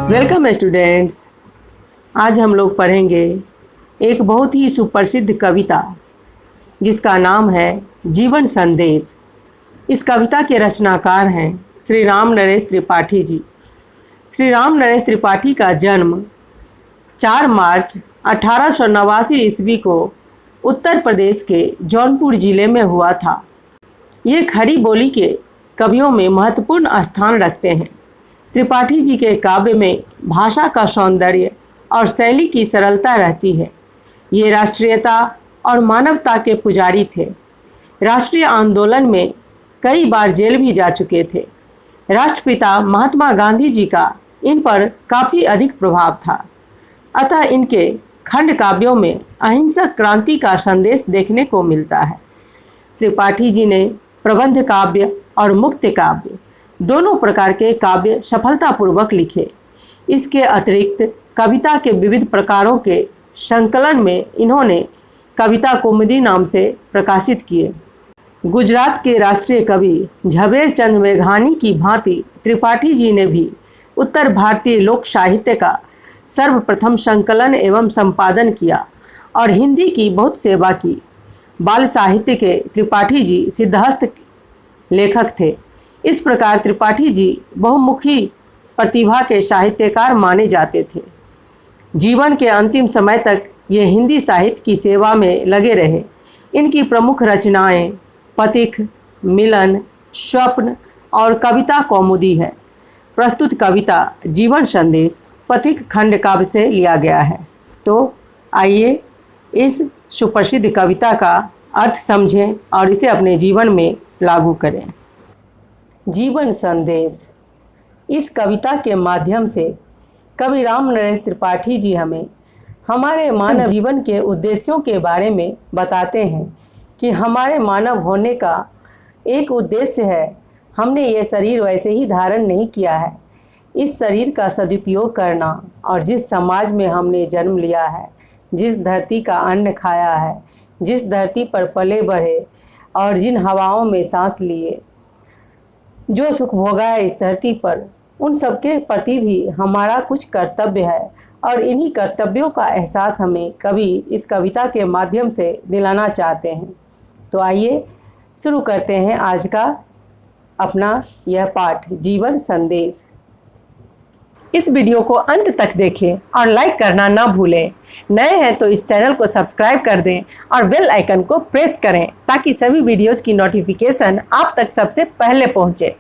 Welcome students. आज हम लोग पढ़ेंगे एक बहुत ही सुप्रसिद्ध कविता जिसका नाम है जीवन संदेश। इस कविता के रचनाकार हैं श्री राम नरेश त्रिपाठी जी। श्री राम नरेश त्रिपाठी का जन्म 4 मार्च 1889 ईस्वी को उत्तर प्रदेश के जौनपुर जिले में हुआ था। ये खड़ी बोली के कवियों में महत्वपूर्ण स्थान रखते हैं। त्रिपाठी जी के काव्य में भाषा का सौंदर्य और शैली की सरलता रहती है। ये राष्ट्रीयता और मानवता के पुजारी थे। राष्ट्रीय आंदोलन में कई बार जेल भी जा चुके थे। राष्ट्रपिता महात्मा गांधी जी का इन पर काफ़ी अधिक प्रभाव था। अतः इनके खंड काव्यों में अहिंसक क्रांति का संदेश देखने को मिलता है। त्रिपाठी जी ने प्रबंध काव्य और मुक्ति काव्य दोनों प्रकार के काव्य सफलतापूर्वक लिखे। इसके अतिरिक्त कविता के विविध प्रकारों के संकलन में इन्होंने कविता कौमुदी नाम से प्रकाशित किए। गुजरात के राष्ट्रीय कवि झवेरचंद मेघानी की भांति त्रिपाठी जी ने भी उत्तर भारतीय लोक साहित्य का सर्वप्रथम संकलन एवं संपादन किया और हिंदी की बहुत सेवा की। बाल साहित्य के त्रिपाठी जी सिद्धहस्त लेखक थे। इस प्रकार त्रिपाठी जी बहुमुखी प्रतिभा के साहित्यकार माने जाते थे। जीवन के अंतिम समय तक ये हिंदी साहित्य की सेवा में लगे रहे। इनकी प्रमुख रचनाएं पथिक, मिलन, स्वप्न और कविता कौमुदी है। प्रस्तुत कविता जीवन संदेश पथिक खंड काव्य से लिया गया है। तो आइए इस सुप्रसिद्ध कविता का अर्थ समझें और इसे अपने जीवन में लागू करें। जीवन संदेश। इस कविता के माध्यम से कवि राम नरेश त्रिपाठी जी हमें हमारे मानव जीवन के उद्देश्यों के बारे में बताते हैं कि हमारे मानव होने का एक उद्देश्य है। हमने ये शरीर वैसे ही धारण नहीं किया है। इस शरीर का सदुपयोग करना और जिस समाज में हमने जन्म लिया है, जिस धरती का अन्न खाया है, जिस धरती पर पले बढ़े और जिन हवाओं में सांस लिए, जो सुख भोगा है इस धरती पर, उन सबके प्रति भी हमारा कुछ कर्तव्य है और इन्हीं कर्तव्यों का एहसास हमें कवि इस कविता के माध्यम से दिलाना चाहते हैं। तो आइए शुरू करते हैं आज का अपना यह पाठ जीवन संदेश। इस वीडियो को अंत तक देखें और लाइक करना ना भूलें। नए हैं तो इस चैनल को सब्सक्राइब कर दें और बेल आइकन को प्रेस करें ताकि सभी वीडियोस की नोटिफिकेशन आप तक सबसे पहले पहुंचे।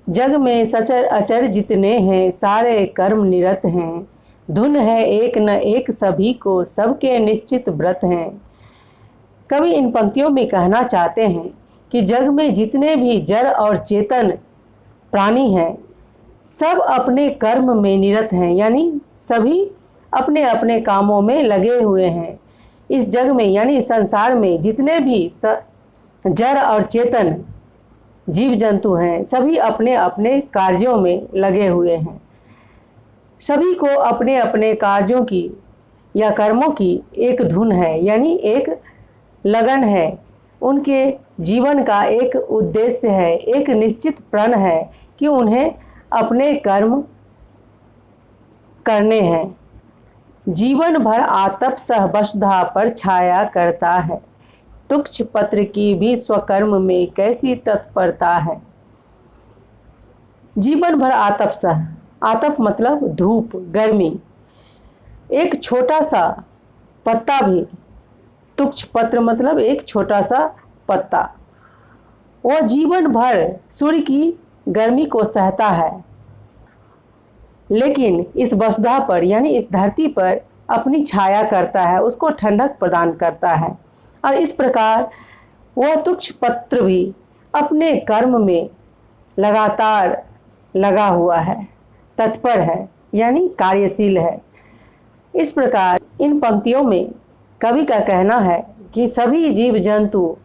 जग में सचर अचर जितने हैं सारे कर्म निरत हैं। धुन है एक न एक सभी को सबके निश्चित व्रत हैं। कवि इन पंक्तियों में कहना चाहते हैं कि जग में जितने भी जड़ और चेतन प्राणी हैं सब अपने कर्म में निरत हैं, यानी सभी अपने अपने कामों में लगे हुए हैं। इस जग में यानी संसार में जितने भी जड़ और चेतन जीव जंतु हैं सभी अपने अपने कार्यों में लगे हुए हैं। सभी को अपने अपने कार्यों की या कर्मों की एक धुन है, यानी एक लगन है। उनके जीवन का एक उद्देश्य है, एक निश्चित प्रण है कि उन्हें अपने कर्म करने हैं। जीवन भर आतप सह वसुधा पर छाया करता है। तुक्ष पत्र की भी स्वकर्म में कैसी तत्परता है। जीवन भर आतप सह, आतप मतलब धूप, गर्मी। एक छोटा सा पत्ता भी, तुक्ष पत्र मतलब एक छोटा सा पत्ता, वह जीवन भर सूर्य की गर्मी को सहता है, लेकिन इस वसुधा पर यानी इस धरती पर अपनी छाया करता है, उसको ठंडक प्रदान करता है। और इस प्रकार वह तुक्ष पत्र भी अपने कर्म में लगातार लगा हुआ है, तत्पर है, यानी कार्यशील है। इस प्रकार इन पंक्तियों में कवि का कहना है कि सभी जीव जंतु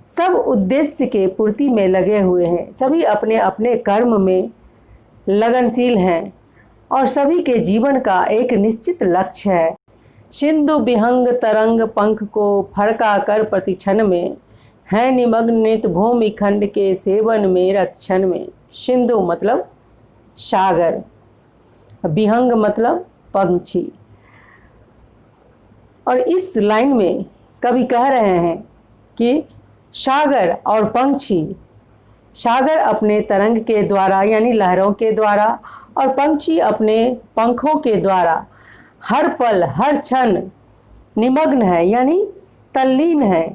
सब उद्देश्य के पूर्ति में लगे हुए हैं, सभी अपने अपने कर्म में लगनशील हैं और सभी के जीवन का एक निश्चित लक्ष्य है। सिंधु विहंग तरंग पंख को फड़का कर प्रतिक्षण में है निमग्न नित भूमि खंड के सेवन में रक्षण में। सिंधु मतलब सागर, विहंग मतलब पंछी। और इस लाइन में कवि कह रहे हैं कि सागर और पंछी, सागर अपने तरंग के द्वारा यानी लहरों के द्वारा और पंछी अपने पंखों के द्वारा हर पल हर क्षण निमग्न है यानी तल्लीन है,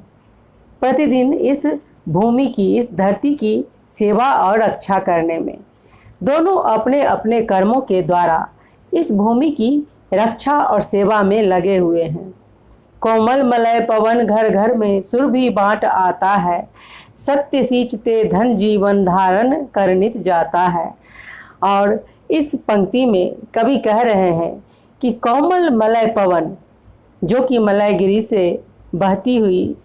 प्रतिदिन इस भूमि की, इस धरती की सेवा और रक्षा करने में। दोनों अपने अपने कर्मों के द्वारा इस भूमि की रक्षा और सेवा में लगे हुए हैं। कोमल मलय पवन घर घर में सुरभि बाँट आता है, सत्य सींचते धन जीवन धारण कर नित जाता है। और इस पंक्ति में कवि कह रहे हैं कि कोमल मलय पवन जो कि मलयगिरी से बहती हुई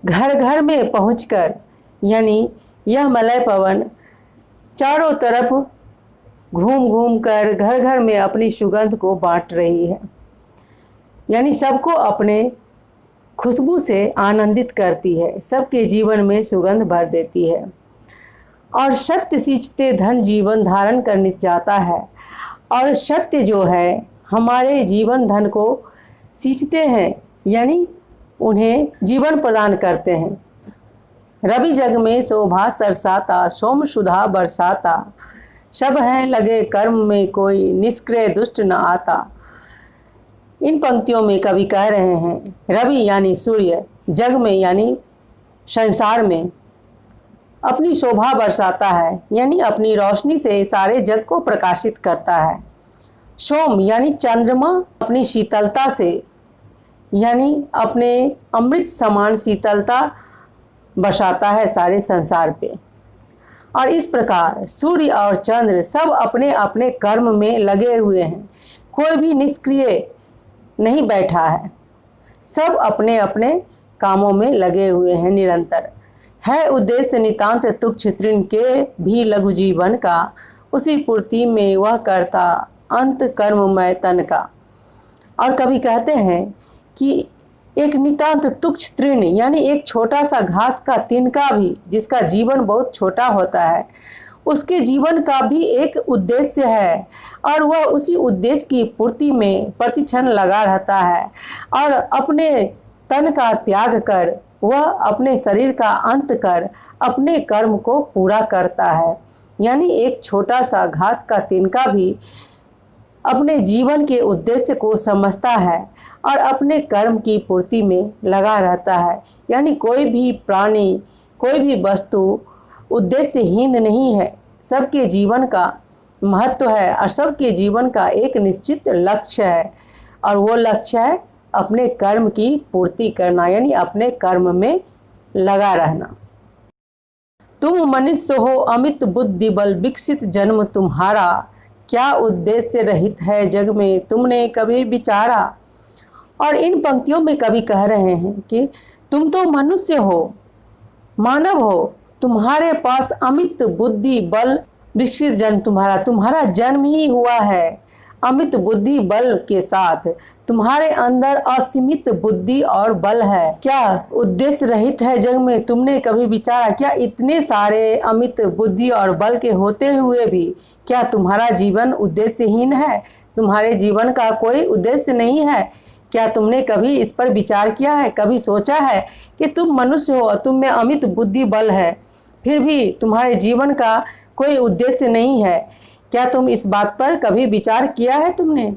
घर घर में पहुंचकर, यानी यह मलय पवन चारों तरफ घूम घूम कर घर घर में अपनी सुगंध को बांट रही है, यानी सबको अपने खुशबू से आनंदित करती है, सबके जीवन में सुगंध भर देती है। और सत्य सींचते धन जीवन धारण कर जाता है। और सत्य जो है हमारे जीवन धन को सींचते हैं यानी उन्हें जीवन प्रदान करते हैं। रवि जग में शोभा सरसाता, सोम सुधा बरसाता, सब हैं लगे कर्म में कोई निष्क्रिय दुष्ट न आता। इन पंक्तियों में कवि कह रहे हैं रवि यानी सूर्य जग में यानी संसार में अपनी शोभा बरसाता है, यानी अपनी रोशनी से सारे जग को प्रकाशित करता है। सोम यानी चंद्रमा अपनी शीतलता से, यानी अपने अमृत समान शीतलता बरसाता है सारे संसार पे। और इस प्रकार सूर्य और चंद्र सब अपने अपने कर्म में लगे हुए हैं, कोई भी निष्क्रिय नहीं बैठा है, सब अपने अपने कामों में लगे हुए हैं निरंतर। है उद्देश्य नितांत तुच्छ तृण के भी लघु जीवन का, उसी पूर्ति में वह करता अंत कर्ममय तन का। और कवि कहते हैं कि एक नितांत तुच्छ तृण यानी एक छोटा सा घास का तिनका भी, जिसका जीवन बहुत छोटा होता है, उसके जीवन का भी एक उद्देश्य है और वह उसी उद्देश्य की पूर्ति में प्रतिक्षण लगा रहता है और अपने तन का त्याग कर वह अपने शरीर का अंत कर अपने कर्म को पूरा करता है। यानी एक छोटा सा घास का तिनका भी अपने जीवन के उद्देश्य को समझता है और अपने कर्म की पूर्ति में लगा रहता है। यानी कोई भी प्राणी, कोई भी वस्तु उद्देश्यहीन नहीं है, सबके जीवन का महत्व है और सबके जीवन का एक निश्चित लक्ष्य है और वो लक्ष्य है अपने कर्म की पूर्ति करना, यानी अपने कर्म में लगा रहना। तुम मनुष्य हो अमित बुद्धि बल विकसित जन्म तुम्हारा, क्या उद्देश्य रहित है जग में तुमने कभी विचारा। और इन पंक्तियों में कवि कह रहे हैं कि तुम तो मनुष्य हो, मानव हो, तुम्हारे पास अमित बुद्धि बल विकसित जन्म तुम्हारा जन्म ही हुआ है अमित बुद्धि बल के साथ, तुम्हारे अंदर असीमित बुद्धि और बल है। क्या उद्देश्य रहित है जग में तुमने कभी विचारा, क्या इतने सारे अमित बुद्धि और बल के होते हुए भी क्या तुम्हारा जीवन उद्देश्यहीन है, तुम्हारे जीवन का कोई उद्देश्य नहीं है। क्या तुमने कभी इस पर विचार किया है, कभी सोचा है कि तुम मनुष्य हो, तुम में अमित बुद्धि बल है, फिर भी तुम्हारे जीवन का कोई उद्देश्य नहीं है। क्या तुम इस बात पर कभी विचार किया है तुमने।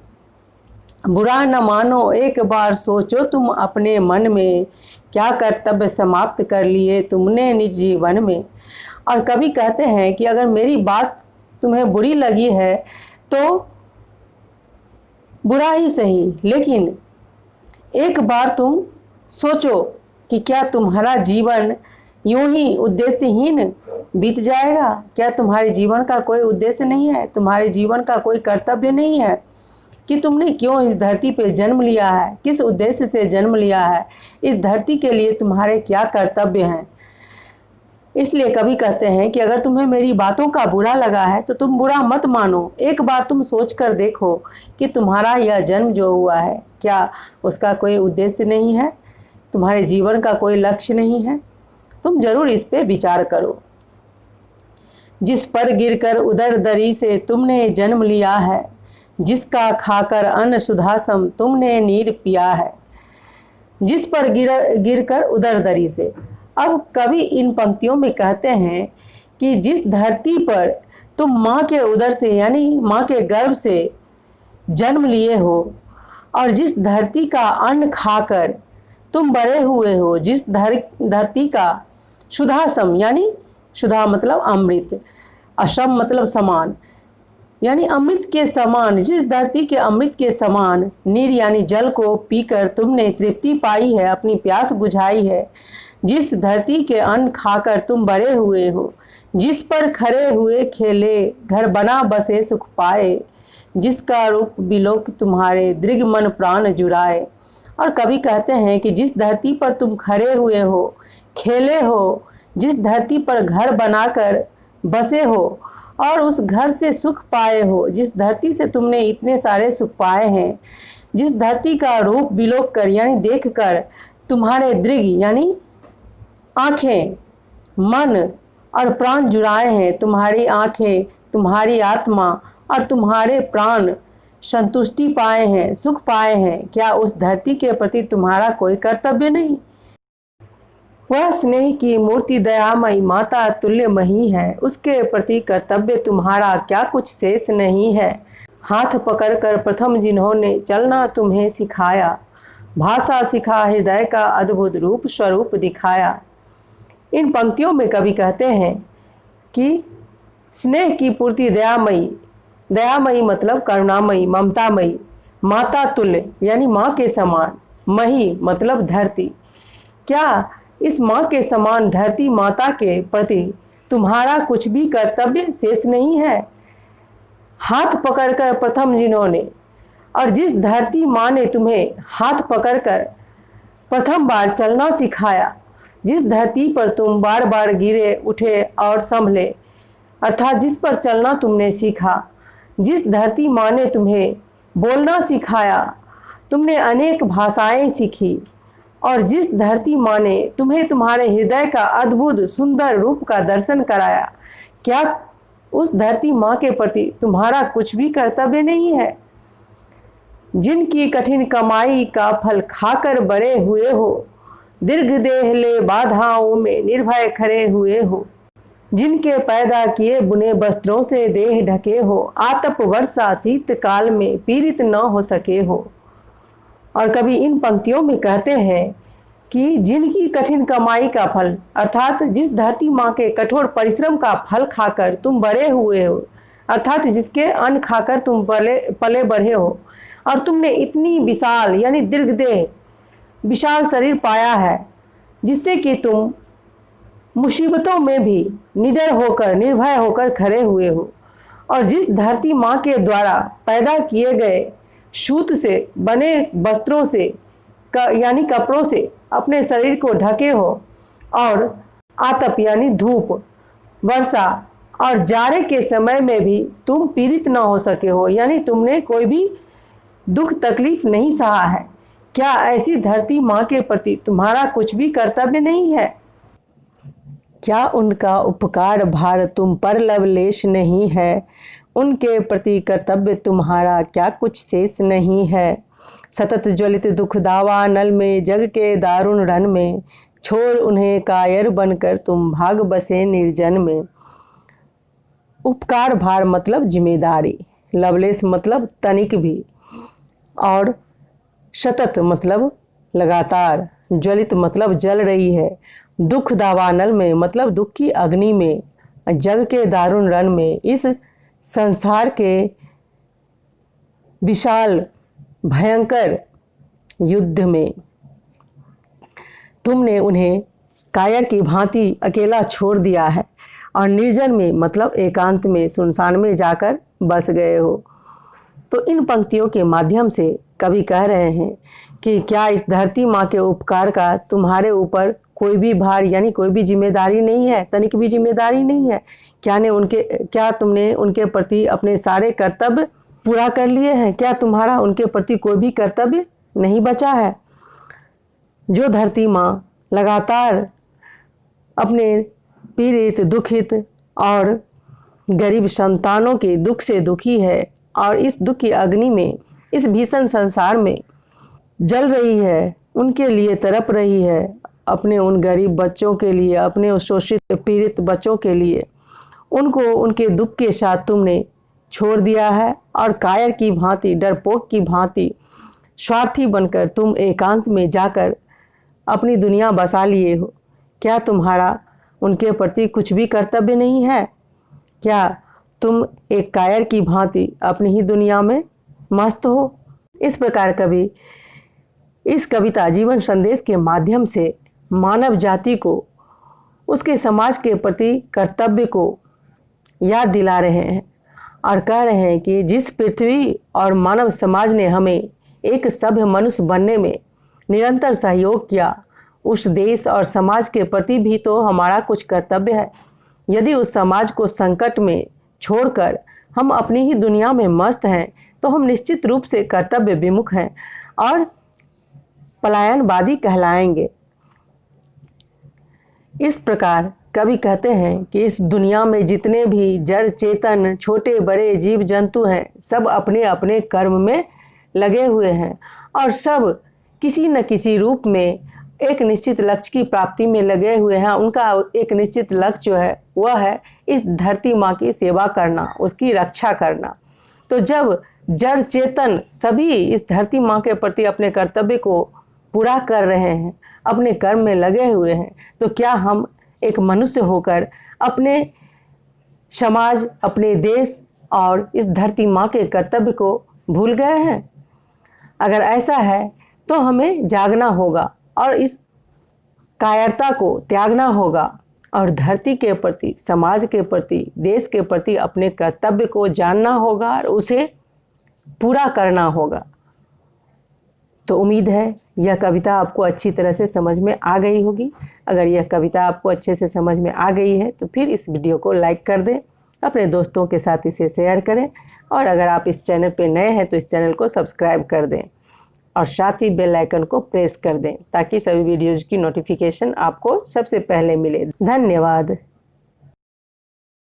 बुरा न मानो एक बार सोचो तुम अपने मन में, क्या कर्तव्य समाप्त कर लिए तुमने निज जीवन में। और कवि कहते हैं कि अगर मेरी बात तुम्हें बुरी लगी है तो बुरा ही सही, लेकिन एक बार तुम सोचो कि क्या तुम्हारा जीवन यूं ही उद्देश्यहीन बीत जाएगा। क्या तुम्हारे जीवन का कोई उद्देश्य नहीं है, तुम्हारे जीवन का कोई कर्तव्य नहीं है कि तुमने क्यों इस धरती पे जन्म लिया है, किस उद्देश्य से जन्म लिया है, इस धरती के लिए तुम्हारे क्या कर्तव्य हैं। इसलिए कवि कहते हैं कि अगर तुम्हें मेरी बातों का बुरा लगा है तो तुम बुरा मत मानो, एक बार तुम सोच कर देखो कि तुम्हारा यह जन्म जो हुआ है क्या उसका कोई उद्देश्य नहीं है, तुम्हारे जीवन का कोई लक्ष्य नहीं है। तुम जरूर इस पे विचार करो। जिस पर गिरकर उदर दरी से तुमने जन्म लिया है, जिसका खाकर अन्न सुधासम तुमने नीर पिया है। जिस पर गिरकर उदर दरी से। अब कवि इन पंक्तियों में कहते हैं कि जिस धरती पर तुम माँ के उदर से यानी माँ के गर्भ से जन्म लिए हो और जिस धरती का अन्न खाकर तुम बड़े हुए हो, जिस धरती का सुधासम यानी सुधा मतलब अमृत, असम मतलब समान यानी अमृत के समान, जिस धरती के अमृत के समान नीर यानी जल को पीकर तुमने तृप्ति पाई है, अपनी प्यास बुझाई है, जिस धरती के अन्न खाकर तुम बड़े हुए हो, जिस पर खड़े हुए खेले घर बना बसे सुख पाए, जिसका रूप बिलोक तुम्हारे दृढ़ मन प्राण जुड़ाए। और कवि कहते हैं कि जिस धरती पर तुम खड़े हुए हो, खेले हो, जिस धरती पर घर बनाकर बसे हो और उस घर से सुख पाए हो, जिस धरती से तुमने इतने सारे सुख पाए हैं, जिस धरती का रूप बिलोक कर यानी देख कर तुम्हारे दृढ़ यानी आँखें, मन और प्राण जुड़ाए हैं, तुम्हारी आँखें, तुम्हारी आत्मा और तुम्हारे प्राण संतुष्टि पाए हैं, सुख पाए हैं, क्या उस धरती के प्रति तुम्हारा कोई कर्तव्य नहीं? वह स्नेह की मूर्ति दयामयी माता तुल्य मही है, उसके प्रति कर्तव्य तुम्हारा क्या कुछ शेष नहीं है। हाथ पकड़कर प्रथम जिन्होंने चलना तुम्हें सिखाया, भाषा सिखा हृदय का अद्भुत रूप स्वरूप दिखाया। इन पंक्तियों में कवि कहते हैं कि स्नेह की पूर्ति दयामयी, दयामयी मतलब करुणामयी, ममतामयी, माता तुल्य यानी माँ के समान, मही मतलब धरती, क्या इस माँ के समान धरती माता के प्रति तुम्हारा कुछ भी कर्तव्य शेष नहीं है? हाथ पकड़कर प्रथम जिन्होंने, और जिस धरती माँ ने तुम्हें हाथ पकड़कर प्रथम बार चलना सिखाया, जिस धरती पर तुम बार बार गिरे उठे और संभले, अर्थात जिस पर चलना तुमने सीखा, जिस धरती माँ ने तुम्हें बोलना सिखाया, तुमने अनेक भाषाएं सीखी, और जिस धरती माँ ने तुम्हें तुम्हारे हृदय का अद्भुत सुंदर रूप का दर्शन कराया, क्या उस धरती माँ के प्रति तुम्हारा कुछ भी कर्तव्य नहीं है? जिनकी कठिन कमाई का फल खाकर बड़े हुए हो, दीर्घ देह ले बाधाओं में निर्भय खड़े हुए हो, जिनके पैदा किए बुने वस्त्रों से देह ढके हो, आतप वर्षा शीत काल में पीड़ित न हो सके हो। और कभी इन पंक्तियों में कहते हैं कि जिनकी कठिन कमाई का फल, अर्थात जिस धरती माँ के कठोर परिश्रम का फल खाकर तुम बड़े हुए हो, अर्थात जिसके अन्न खाकर तुम पले बढ़े हो, और तुमने इतनी विशाल यानी दीर्घ देह विशाल शरीर पाया है, जिससे कि तुम मुसीबतों में भी निडर होकर निर्भय होकर खड़े हुए हो, और जिस धरती माँ के द्वारा पैदा किए गए सूत से बने वस्त्रों से यानी कपड़ों से अपने शरीर को ढके हो, और आतप यानी धूप, वर्षा और जाड़े के समय में भी तुम पीड़ित न हो सके हो, यानी तुमने कोई भी दुख तकलीफ नहीं सहा है। क्या ऐसी धरती माँ के प्रति तुम्हारा कुछ भी कर्तव्य नहीं है? क्या उनका उपकार भार तुम पर लवलेश नहीं है? उनके प्रति कर्तव्य तुम्हारा क्या कुछ शेष नहीं है? सतत ज्वलित दुख दावा नल में जग के दारुण रन में, छोड़ उन्हें कायर बनकर तुम भाग बसे निर्जन में। उपकार भार मतलब जिम्मेदारी, लवलेश मतलब तनिक भी, और सतत मतलब लगातार, ज्वलित मतलब जल रही है, दुख दावानल में मतलब दुख की अग्नि में, जग के दारुण रण में, इस संसार के विशाल भयंकर युद्ध में तुमने उन्हें कायर की भांति अकेला छोड़ दिया है और निर्जन में मतलब एकांत में सुनसान में जाकर बस गए हो। तो इन पंक्तियों के माध्यम से कवि कह रहे हैं कि क्या इस धरती माँ के उपकार का तुम्हारे ऊपर कोई भी भार यानी कोई भी जिम्मेदारी नहीं है, तनिक भी जिम्मेदारी नहीं है? क्या तुमने उनके प्रति अपने सारे कर्तव्य पूरा कर लिए हैं? क्या तुम्हारा उनके प्रति कोई भी कर्तव्य नहीं बचा है? जो धरती माँ लगातार अपने पीड़ित, दुखित और गरीब संतानों के दुख से दुखी है और इस दुख की अग्नि में, इस भीषण संसार में जल रही है, उनके लिए तड़प रही है, अपने उन गरीब बच्चों के लिए, अपने उस शोषित पीड़ित बच्चों के लिए, उनको उनके दुख के साथ तुमने छोड़ दिया है और कायर की भांति, डरपोक की भांति, स्वार्थी बनकर तुम एकांत में जाकर अपनी दुनिया बसा लिए हो। क्या तुम्हारा उनके प्रति कुछ भी कर्तव्य नहीं है? क्या तुम एक कायर की भांति अपनी ही दुनिया में मस्त हो? इस प्रकार कभी इस कविता जीवन संदेश के माध्यम से मानव जाति को उसके समाज के प्रति कर्तव्य को याद दिला रहे हैं और कह रहे हैं कि जिस पृथ्वी और मानव समाज ने हमें एक सभ्य मनुष्य बनने में निरंतर सहयोग किया, उस देश और समाज के प्रति भी तो हमारा कुछ कर्तव्य है। यदि उस समाज को संकट में छोड़कर हम अपनी ही दुनिया में मस्त हैं तो हम निश्चित रूप से कर्तव्य विमुख हैं और पलायनवादी कहलाएंगे। इस प्रकार कवि कहते हैं कि इस दुनिया में जितने भी जड़ चेतन, छोटे बड़े जीव जंतु हैं, सब अपने अपने कर्म में लगे हुए हैं और सब किसी न किसी रूप में एक निश्चित लक्ष्य की प्राप्ति में लगे हुए हैं। उनका एक निश्चित लक्ष्य जो है वह है इस धरती माँ की सेवा करना, उसकी रक्षा करना। तो जब जड़ चेतन सभी इस धरती माँ के प्रति अपने कर्तव्य को पूरा कर रहे हैं, अपने कर्म में लगे हुए हैं, तो क्या हम एक मनुष्य होकर अपने समाज, अपने देश और इस धरती माँ के कर्तव्य को भूल गए हैं? अगर ऐसा है तो हमें जागना होगा और इस कायरता को त्यागना होगा और धरती के प्रति, समाज के प्रति, देश के प्रति अपने कर्तव्य को जानना होगा और उसे पूरा करना होगा। तो उम्मीद है यह कविता आपको अच्छी तरह से समझ में आ गई होगी। अगर यह कविता आपको अच्छे से समझ में आ गई है तो फिर इस वीडियो को लाइक कर दें, अपने दोस्तों के साथ इसे शेयर करें और अगर आप इस चैनल पर नए हैं तो इस चैनल को सब्सक्राइब कर दें और साथ ही बेल आइकन को प्रेस कर दें ताकि सभी वीडियोज़ की नोटिफिकेशन आपको सबसे पहले मिले। धन्यवाद।